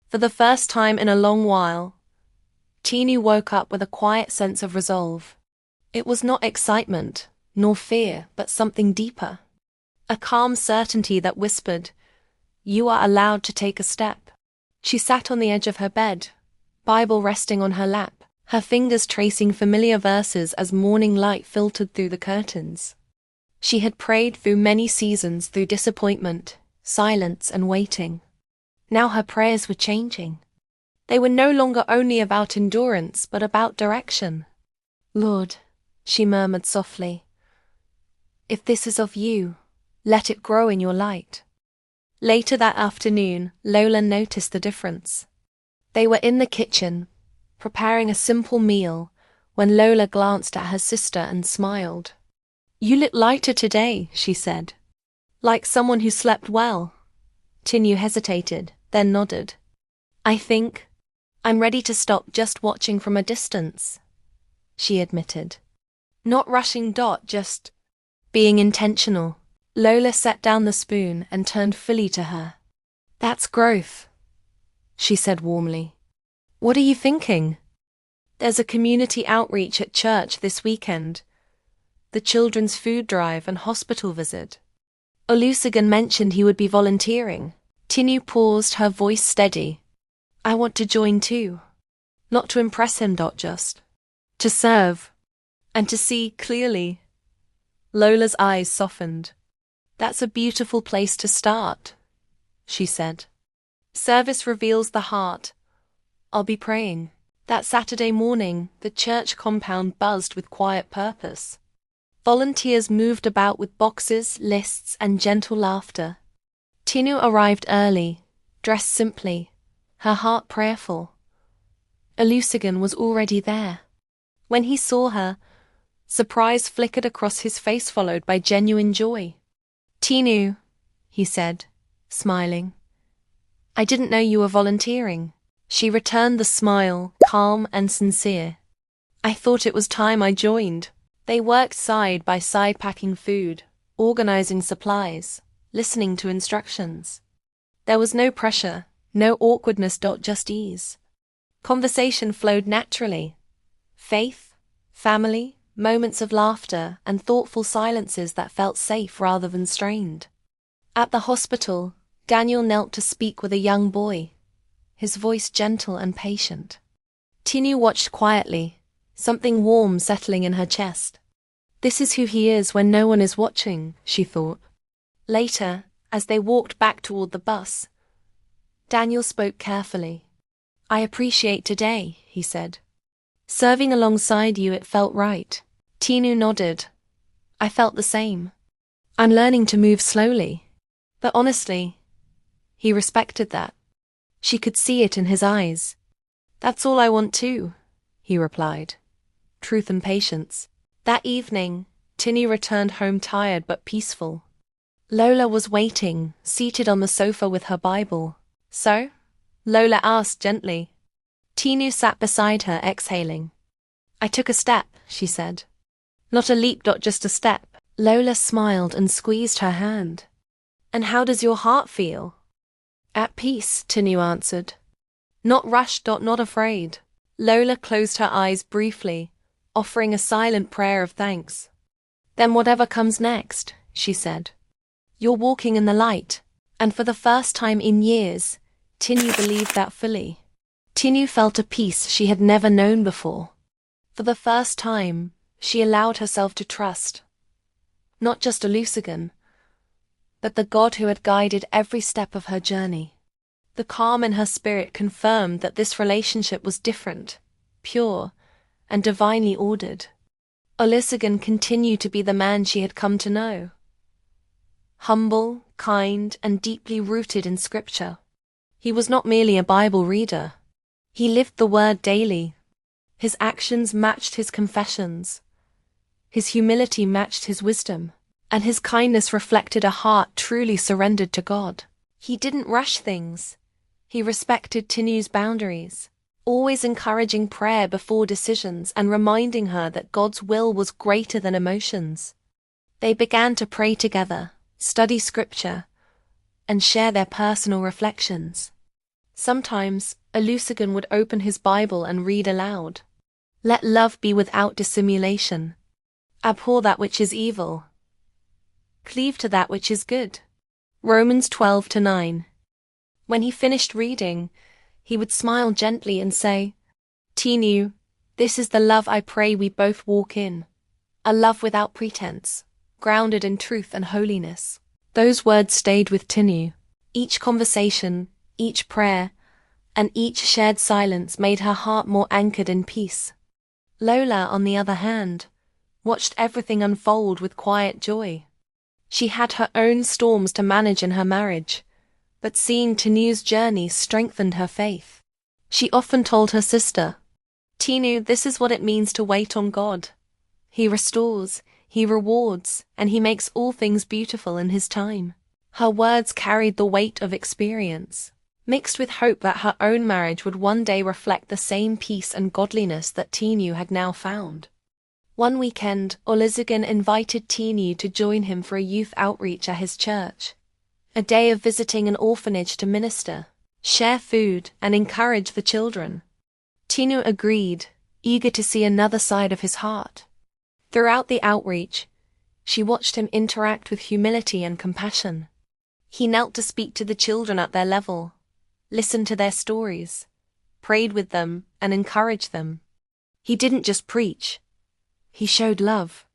For the first time in a long while, Tinu woke up with a quiet sense of resolve. It was not excitement, nor fear, but something deeper. A calm certainty that whispered, "You are allowed to take a step." She sat on the edge of her bed, Bible resting on her lap, her fingers tracing familiar verses as morning light filtered through the curtains. She had prayed through many seasons, through disappointment, silence, and waiting. Now her prayers were changing. They were no longer only about endurance, but about direction. "Lord," she murmured softly, "if this is of you, let it grow in your light." Later that afternoon, Lola noticed the difference. They were in the kitchen, preparing a simple meal, when Lola glanced at her sister and smiled. "You look lighter today," she said. "Like someone who slept well." Tinu hesitated, then nodded. "I think I'm ready to stop just watching from a distance," she admitted. "Not rushing, just being intentional." Lola set down the spoon and turned fully to her. "That's growth," she said warmly. "What are you thinking?" "There's a community outreach at church this weekend. The children's food drive and hospital visit. Olusegun mentioned he would be volunteering." Tinu paused, her voice steady. "I want to join too. Not to impress him, just to serve. And to see clearly." Lola's eyes softened. "That's a beautiful place to start," she said. "Service reveals the heart. I'll be praying." That Saturday morning, the church compound buzzed with quiet purpose. Volunteers moved about with boxes, lists, and gentle laughter. Tinu arrived early, dressed simply, her heart prayerful. Olusegun was already there. When he saw her, surprise flickered across his face, followed by genuine joy. "Tinu," he said, smiling. "I didn't know you were volunteering." She returned the smile, calm and sincere. "I thought it was time I joined." They worked side by side, packing food, organizing supplies, listening to instructions. There was no pressure, no awkwardness, just ease. Conversation flowed naturally. Faith, family, moments of laughter, and thoughtful silences that felt safe rather than strained. At the hospital, Daniel knelt to speak with a young boy, his voice gentle and patient. Tinu watched quietly, something warm settling in her chest. This is who he is when no one is watching, she thought. Later, as they walked back toward the bus, Daniel spoke carefully. "I appreciate today," he said. "Serving alongside you, it felt right." Tinu nodded. "I felt the same. I'm learning to move slowly." But honestly, he respected that. She could see it in his eyes. "That's all I want too," he replied. Truth and patience. That evening, Tinu returned home tired but peaceful. Lola was waiting, seated on the sofa with her Bible. "So?" Lola asked gently. Tinu sat beside her, exhaling. "I took a step," she said. "Not a leap, just a step." Lola smiled and squeezed her hand. "And how does your heart feel?" "At peace," Tinu answered. "Not rushed, not afraid." Lola closed her eyes briefly, offering a silent prayer of thanks. "Then whatever comes next," she said. "You're walking in the light." And for the first time in years, Tinu believed that fully. Tinu felt a peace she had never known before. For the first time, she allowed herself to trust. Not just Olusegun, but the God who had guided every step of her journey. The calm in her spirit confirmed that this relationship was different, pure, and divinely ordered. Olusegun continued to be the man she had come to know. Humble, kind, and deeply rooted in Scripture. He was not merely a Bible reader. He lived the Word daily. His actions matched his confessions. His humility matched his wisdom. And his kindness reflected a heart truly surrendered to God. He didn't rush things. He respected Tinu's boundaries, always encouraging prayer before decisions and reminding her that God's will was greater than emotions. They began to pray together, study Scripture, and share their personal reflections. Sometimes, Alusigan would open his Bible and read aloud. Let love be without dissimulation. Abhor that which is evil. Cleave to that which is good. Romans 12:9. When he finished reading, he would smile gently and say, Tinu, this is the love I pray we both walk in. A love without pretense, grounded in truth and holiness. Those words stayed with Tinu. Each conversation, each prayer, and each shared silence made her heart more anchored in peace. Lola, on the other hand, watched everything unfold with quiet joy. She had her own storms to manage in her marriage, but seeing Tinu's journey strengthened her faith. She often told her sister, Tinu, this is what it means to wait on God. He restores, He rewards, and He makes all things beautiful in His time. Her words carried the weight of experience, mixed with hope that her own marriage would one day reflect the same peace and godliness that Tinu had now found. One weekend, Olusegun invited Tinu to join him for a youth outreach at his church. A day of visiting an orphanage to minister, share food, and encourage the children. Tinu agreed, eager to see another side of his heart. Throughout the outreach, she watched him interact with humility and compassion. He knelt to speak to the children at their level, listened to their stories, prayed with them, and encouraged them. He didn't just preach. He showed love.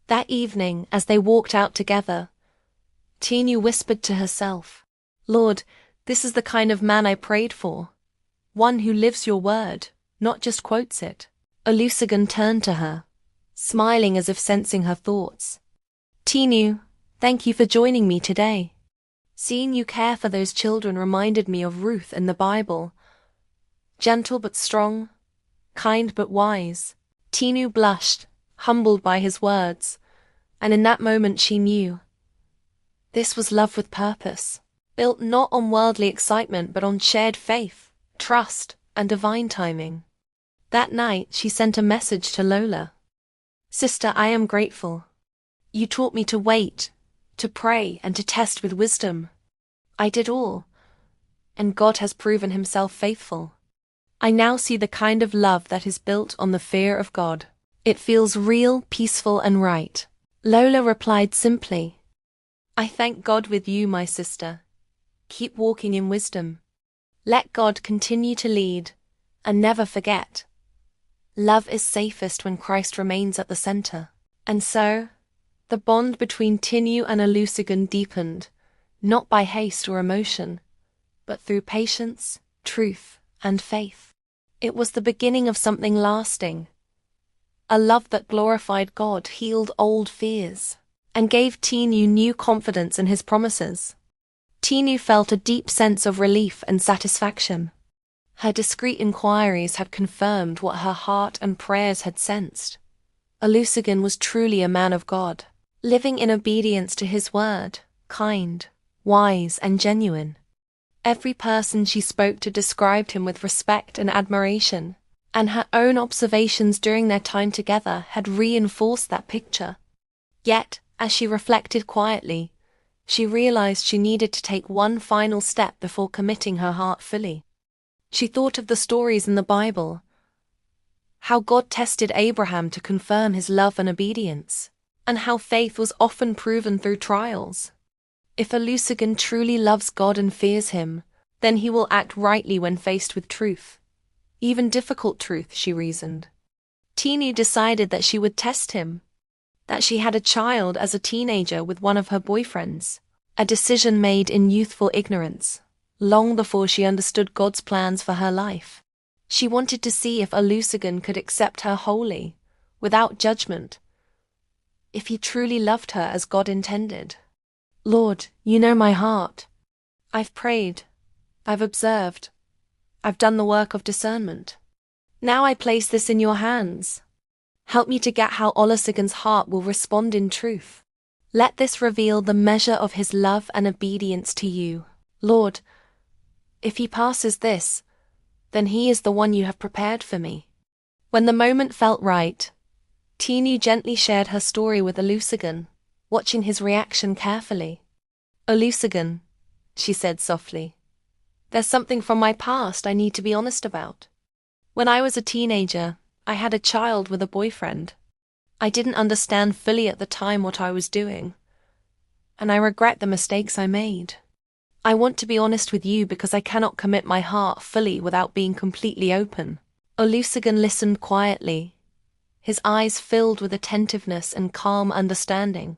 That evening, as they walked out together, Tinu whispered to herself, Lord, this is the kind of man I prayed for. One who lives your word, not just quotes it. Olusegun turned to her, smiling as if sensing her thoughts. Tinu, thank you for joining me today. Seeing you care for those children reminded me of Ruth in the Bible. Gentle but strong, kind but wise. Tinu blushed, humbled by his words, and in that moment she knew. This was love with purpose, built not on worldly excitement but on shared faith, trust, and divine timing. That night she sent a message to Lola. Sister, I am grateful. You taught me to wait, to pray, and to test with wisdom. I did all, and God has proven Himself faithful. I now see the kind of love that is built on the fear of God. It feels real, peaceful, and right. Lola replied simply, I thank God with you, my sister. Keep walking in wisdom. Let God continue to lead, and never forget. Love is safest when Christ remains at the center. And so, the bond between Tinu and Olusegun deepened, not by haste or emotion, but through patience, truth, and faith. It was the beginning of something lasting. A love that glorified God, healed old fears, and gave Tinu new confidence in His promises. Tinu felt a deep sense of relief and satisfaction. Her discreet inquiries had confirmed what her heart and prayers had sensed. Olusegun was truly a man of God, living in obedience to His word, kind, wise, and genuine. Every person she spoke to described him with respect and admiration, and her own observations during their time together had reinforced that picture. Yet, as she reflected quietly, she realized she needed to take one final step before committing her heart fully. She thought of the stories in the Bible, how God tested Abraham to confirm his love and obedience, and how faith was often proven through trials. If Olusegun truly loves God and fears Him, then he will act rightly when faced with truth. Even difficult truth, she reasoned. Tinu decided that she would test him, that she had a child as a teenager with one of her boyfriends, a decision made in youthful ignorance, long before she understood God's plans for her life. She wanted to see if Olusegun could accept her wholly, without judgment, if he truly loved her as God intended. Lord, you know my heart. I've prayed, I've observed, I've done the work of discernment. Now I place this in your hands. Help me to get how Olusegun's heart will respond in truth. Let this reveal the measure of his love and obedience to you. Lord, if he passes this, then he is the one you have prepared for me. When the moment felt right, Tinu gently shared her story with Olusegun, watching his reaction carefully. Olusegun, she said softly, There's something from my past I need to be honest about. When I was a teenager, I had a child with a boyfriend. I didn't understand fully at the time what I was doing, and I regret the mistakes I made. I want to be honest with you because I cannot commit my heart fully without being completely open. Olusegun listened quietly, his eyes filled with attentiveness and calm understanding.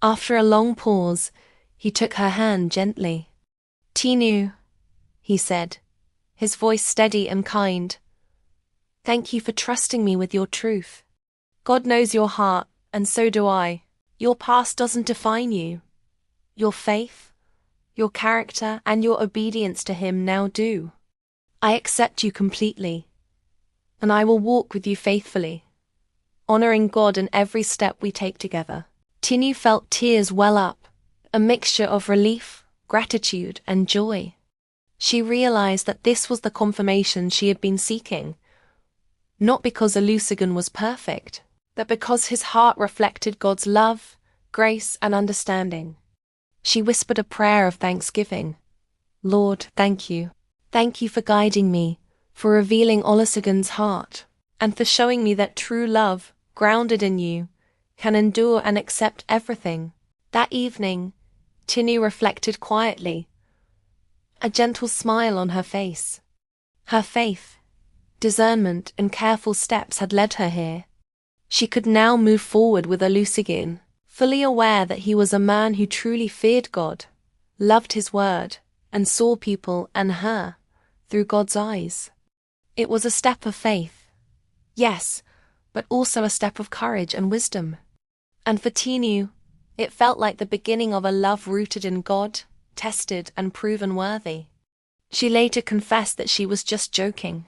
After a long pause, he took her hand gently. "Tinu," he said, his voice steady and kind. "Thank you for trusting me with your truth. God knows your heart, and so do I. Your past doesn't define you. Your faith, your character, and your obedience to Him now do. I accept you completely, and I will walk with you faithfully, honoring God in every step we take together." Tinu felt tears well up, a mixture of relief, gratitude, and joy. She realized that this was the confirmation she had been seeking, not because Olusegun was perfect, but because his heart reflected God's love, grace, and understanding. She whispered a prayer of thanksgiving. "Lord, thank you. Thank you for guiding me, for revealing Olusegun's heart, and for showing me that true love, grounded in you, can endure and accept everything." That evening, Tinu reflected quietly, a gentle smile on her face. Her faith, discernment, and careful steps had led her here. She could now move forward with Olusegun, fully aware that he was a man who truly feared God, loved His word, and saw people and her through God's eyes. It was a step of faith, yes, but also a step of courage and wisdom. And for Tinu, it felt like the beginning of a love rooted in God, tested and proven worthy. She later confessed that she was just joking,